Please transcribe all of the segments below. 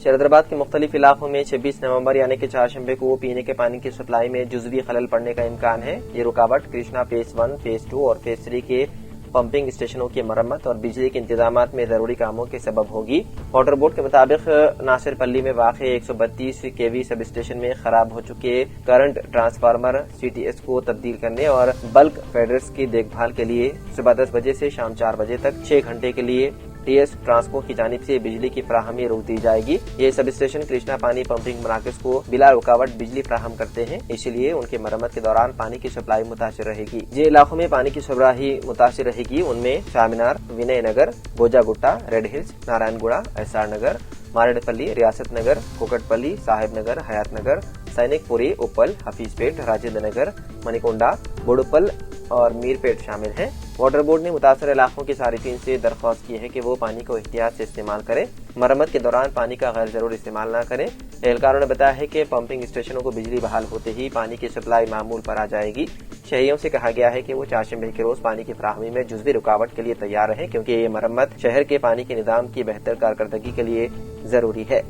शहजादाबाद के मुख्तलिफ इलाकों में 26 नवंबर यानी कि चारशंबे को पीने के पानी की सप्लाई में जुज़वी खलल पड़ने का इम्कान है। ये रुकावट कृष्णा फेज 1, फेज 2 और फेज 3 के पंपिंग स्टेशनों की मरम्मत और बिजली के इंतजामात में जरूरी कामों के सबब होगी। वाटर बोर्ड के मुताबिक नासिरपल्ली में वाक़े 132 केवी सब स्टेशन में खराब हो चुके करंट ट्रांसफार्मर CTS को तब्दील करने और बल्क फीडर्स की देखभाल के लिए सुबह 10 बजे से शाम 4 बजे तक 6 घंटे के लिए TS ट्रांसको की जानिब से बिजली की फराहमी रोक दी जाएगी। ये सब स्टेशन कृष्णा पानी पंपिंग मराकज को बिला रुकावट बिजली फराहम करते हैं, इसलिए उनके मरम्मत के दौरान पानी की सप्लाई मुतासिर रहेगी। जिन इलाकों में पानी की सब्राही मुतासिर रहेगी उनमें चामिनार, विनय नगर, बोजागुट्टा, रेड हिल्स, नारायणगुड़ा, एसआर नगर, मारेडपल्ली, रियासत नगर, कोकटपल्ली, साहेब नगर, हयात नगर, सैनिकपुरी, उपल, हफीजपेट, राजेंद्र नगर, मणिकोंडा, बोडुपल और मीरपेट शामिल हैं। वाटर बोर्ड ने मुतासर इलाकों के सारिफिन से दरख्वास्त की है कि वो पानी को एहतियात से इस्तेमाल करें, मरम्मत के दौरान पानी का गैर जरूर इस्तेमाल न करें। एहलकारों ने बताया है कि पंपिंग स्टेशनों को बिजली बहाल होते ही पानी की सप्लाई मामूल पर आ जाएगी। शहरियों से कहा गया है कि वो चारशंबे के रोज पानी की फराहमी में जुज़वी रुकावट के लिए तैयार रहें, क्योंकि ये मरम्मत शहर के पानी के निज़ाम की बेहतर कारकर्दगी के लिए जरूरी है।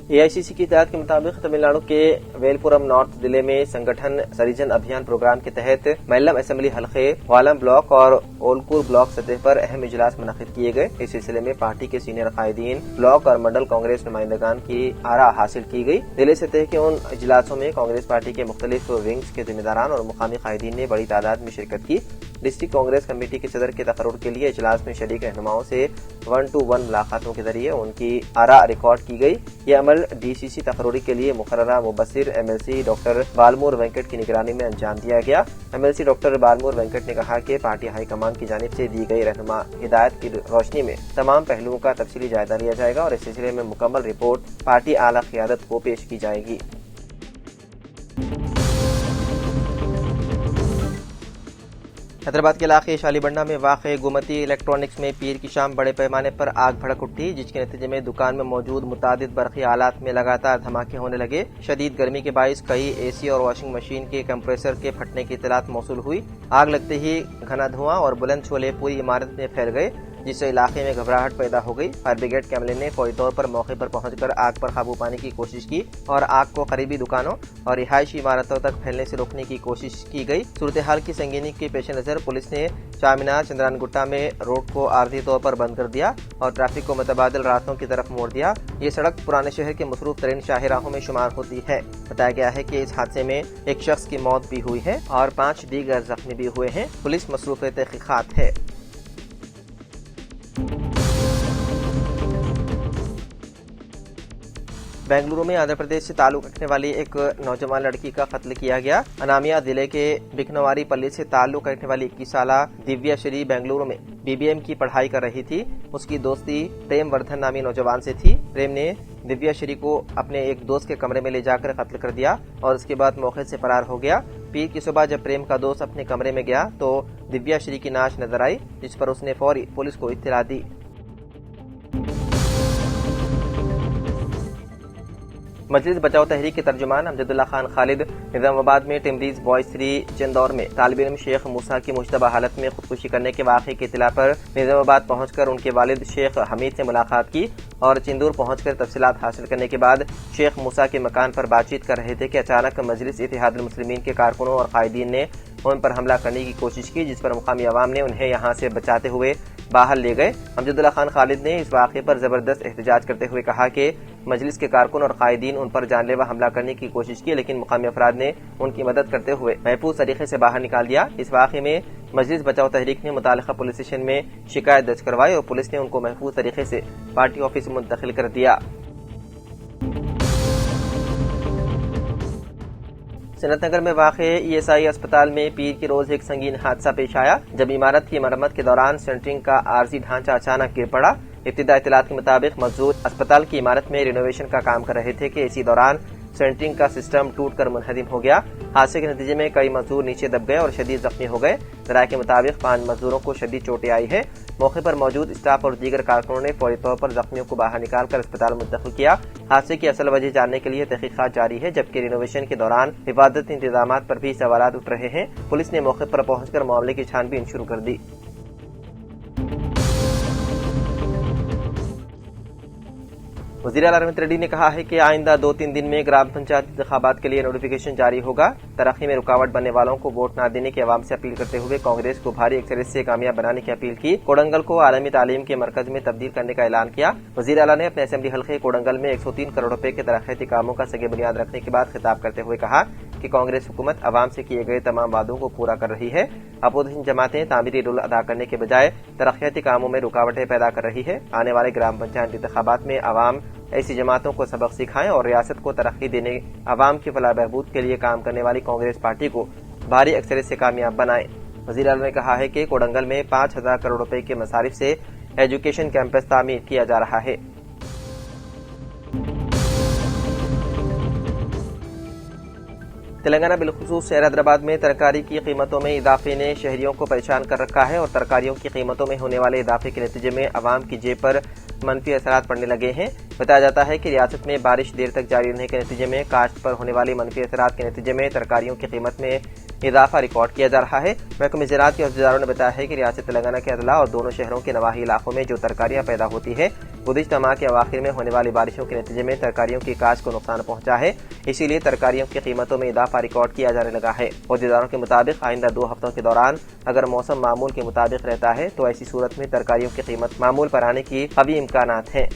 AICC की हिदायत के मुताबिक तमिलनाडु के वेलपुरम नॉर्थ जिले में संगठन सरिजन अभियान प्रोग्राम के तहत मैलम असेंबली हलके, वालम ब्लॉक और ओलकुर ब्लॉक सतह पर अहम इजलास मुनक्किद किए गए। इस सिलसिले में पार्टी के सीनियर कायदीन, ब्लॉक और मंडल कांग्रेस नुमाइंदगान की आरा हासिल की गई। जिले सतह के उन इजलासों में कांग्रेस पार्टी के मुख्तलिफ विंग्स के जिम्मेदारान और मुकामी कायदीन ने बड़ी तादाद में शिरकत की। डिस्ट्रिक्ट कांग्रेस कमेटी के सदर के तकर्रुर के लिए इजलास में शरीक रहनुमाओं से 1-to-1 मुलाकातों के जरिए उनकी आरा रिकॉर्ड की गई। ये अमल DCC तकर्रुरी के लिए मुकर्ररा मुबस्सिर MLC डॉक्टर बालमूर वेंकट की निगरानी में अंजाम दिया गया। MLC डॉक्टर बालमूर वेंकट ने कहा कि पार्टी हाईकमान की जानिब से दी गई रहनुमा हिदायत की रोशनी में तमाम पहलुओं का तफसीली जायजा लिया जाएगा और इस सिलसिले में मुकम्मल रिपोर्ट पार्टी आला क़ियादत को पेश की जाएगी। हैदराबाद के इलाके शालीबंडा में वाक़े गुमती इलेक्ट्रॉनिक्स में पीर की शाम बड़े पैमाने पर आग भड़क उठी, जिसके नतीजे में दुकान में मौजूद मुतादिद बरक़ी आलात में लगातार धमाके होने लगे। शदीद गर्मी के बाइस कई AC और वॉशिंग मशीन के कंप्रेसर के फटने की इत्तलात मौसूल हुई। आग लगते ही घना धुआं और बुलंद शोले पूरी इमारत में फैल गए, जिससे इलाके में घबराहट पैदा हो गई। फायर ब्रिगेड के अमले ने फौरी तौर पर मौके पर पहुंचकर आग पर काबू पाने की कोशिश की और आग को करीबी दुकानों और रिहायशी इमारतों तक फैलने से रोकने की कोशिश की गई। सूरत हाल की संगीनी के पेश नज़र पुलिस ने चामिनार चंद्रानगुट्टा में रोड को आर्जी तौर पर बंद कर दिया और ट्रैफिक को मुतबादिल रास्तों की तरफ मोड़ दिया। ये सड़क पुराने शहर के मसरूफ तरीन शाहराहों में शुमार होती है। बताया गया है कि इस हादसे में एक शख्स की मौत भी हुई है और 5 दीगर जख्मी भी हुए हैं। पुलिस मसरूफ तहकीकात है। बेंगलुरु में आंध्र प्रदेश से ताल्लुक रखने वाली एक नौजवान लड़की का कत्ल किया गया। अनामिया जिले के बिकनवारी पल्ली से ताल्लुक रखने वाली 21 साला दिव्या श्री बेंगलुरु में BBM की पढ़ाई कर रही थी। उसकी दोस्ती प्रेम वर्धन नामी नौजवान से थी। प्रेम ने दिव्या श्री को अपने एक दोस्त के कमरे में ले जाकर कत्ल कर दिया और उसके बाद मौके से फरार हो गया। पीर की सुबह जब प्रेम का दोस्त अपने कमरे में गया तो दिव्या श्री की नाश नजर आई, जिस पर उसने फौरी पुलिस को इत्तला दी। मजलिस बचाओ तहरीक के तर्जुमान अमजदुल्ला खान खालिद निजामाबाद में टिमरीज बॉयज 3 चिंदौर में तालिब इल्म शेख मूसा की मुश्तबा हालत में खुदकुशी करने के वाक़े की इत्तला पर निजामाबाद पहुंचकर उनके वालिद शेख हमीद से मुलाकात की और चिंदूर पहुंचकर तफसीलात हासिल करने के बाद शेख मूसा के मकान पर बातचीत कर रहे थे कि अचानक मजलिस इत्तेहादुल मुस्लिमीन के कारकुनों और कायदीन ने उन पर हमला करने की कोशिश की, जिस पर मुकामी अवाम ने उन्हें यहाँ से बचाते हुए बाहर ले गए। अमजदुल्ला खान खालिद ने इस वाक़े पर जबरदस्त एहतजाज करते हुए कहा कि मजलिस के कारकुन और कायदीन उन पर जानलेवा हमला करने की कोशिश की, लेकिन मुकामी अफराद ने उनकी मदद करते हुए महफूज तरीके से बाहर निकाल दिया। इस वाक़े में मजलिस बचाओ तहरीक ने मुतालिका पुलिस स्टेशन में शिकायत दर्ज करवाई और पुलिस ने उनको महफूज तरीके से पार्टी ऑफिस में मुंतकिल कर दिया। सनतनगर में वाक़े ESI अस्पताल में पीर के रोज एक संगीन हादसा पेश आया, जब इमारत की मरम्मत के दौरान सेंटरिंग का आर्जी ढांचा अचानक गिर पड़ा। इब्तिदा इत्तलात के मुताबिक मजदूर अस्पताल की इमारत में रिनोवेशन का काम कर रहे थे कि इसी दौरान सेंटरिंग का सिस्टम टूटकर मुनहदिम हो गया। हादसे के नतीजे में कई मजदूर नीचे दब गए और शदीद जख्मी हो गए। जराये के मुताबिक 5 मजदूरों को शदीद चोटें आई है। موقع پر موجود اسٹاف اور دیگر کارکنوں نے فوری طور پر زخمیوں کو باہر نکال کر اسپتال منتقل کیا۔ حادثے کی اصل وجہ جاننے کے لیے تحقیقات جاری ہے، جبکہ رینوویشن کے دوران حفاظتی انتظامات پر بھی سوالات اٹھ رہے ہیں۔ پولیس نے موقع پر پہنچ کر معاملے کی چھان بین شروع کر دی۔ وزیر اعلیٰ ریونت ریڈی نے کہا ہے کہ آئندہ 2-3 دن میں گرام پنچایت انتخابات کے لیے نوٹیفکیشن جاری ہوگا۔ ترقی میں رکاوٹ بننے والوں کو ووٹ نہ دینے کی عوام سے اپیل کرتے ہوئے کانگریس کو بھاری اکثریت سے کامیاب بنانے کی اپیل کی۔ کوڑنگل کو عالمی تعلیم کے مرکز میں تبدیل کرنے کا اعلان کیا۔ وزیر اعلیٰ نے اپنے اسمبلی حلقے کوڑنگل میں 103 کروڑ روپے کے ترقیاتی کاموں کا سنگ بنیاد رکھنے کے بعد خطاب کرتے ہوئے کہا کہ کانگریس حکومت عوام سے کیے گئے تمام وعدوں کو پورا کر رہی ہے۔ اپوزیشن جماعتیں تعمیری رول ادا کرنے کے بجائے ترقیاتی کاموں میں رکاوٹیں پیدا کر رہی ہے۔ آنے والے گرام پنچایت انتخابات میں عوام ایسی جماعتوں کو سبق سکھائیں اور ریاست کو ترقی دینے، عوام کی فلاح بہبود کے لیے کام کرنے والی کانگریس پارٹی کو بھاری اکثریت سے کامیاب بنائیں۔ وزیر اعلیٰ نے کہا ہے کہ کوڑنگل میں 5,000 کروڑ روپے کے مصارف سے ایجوکیشن کیمپس تعمیر کیا جا رہا ہے۔ تلنگانہ بالخصوص شہر حیدرآباد میں ترکاری کی قیمتوں میں اضافے نے شہریوں کو پریشان کر رکھا ہے اور ترکاریوں کی قیمتوں میں ہونے والے اضافے کے نتیجے میں عوام کی جیب پر منفی اثرات پڑنے لگے ہیں۔ بتایا جاتا ہے کہ ریاست میں بارش دیر تک جاری رہنے کے نتیجے میں کاشت پر ہونے والی منفی اثرات کے نتیجے میں ترکاریوں کی قیمت میں اضافہ ریکارڈ کیا جا رہا ہے۔ محکمہ زراعت کے عہدیداروں نے بتایا ہے کہ ریاست تلنگانہ کے اضلاع اور دونوں شہروں کے نواحی علاقوں میں جو ترکاریاں پیدا ہوتی ہے، گزشتہ ماہ کے اواخر میں ہونے والی بارشوں کے نتیجے میں ترکاریوں کی کاشت کو نقصان پہنچا ہے، اسی لیے ترکاریوں کی قیمتوں میں اضافہ ریکارڈ کیا جانے لگا ہے۔ عہدیداروں کے مطابق آئندہ 2 ہفتوں کے دوران اگر موسم معمول کے مطابق رہتا ہے تو ایسی صورت میں ترکاریوں کی قیمت معمول پر آنے کی قوی امکانات ہیں۔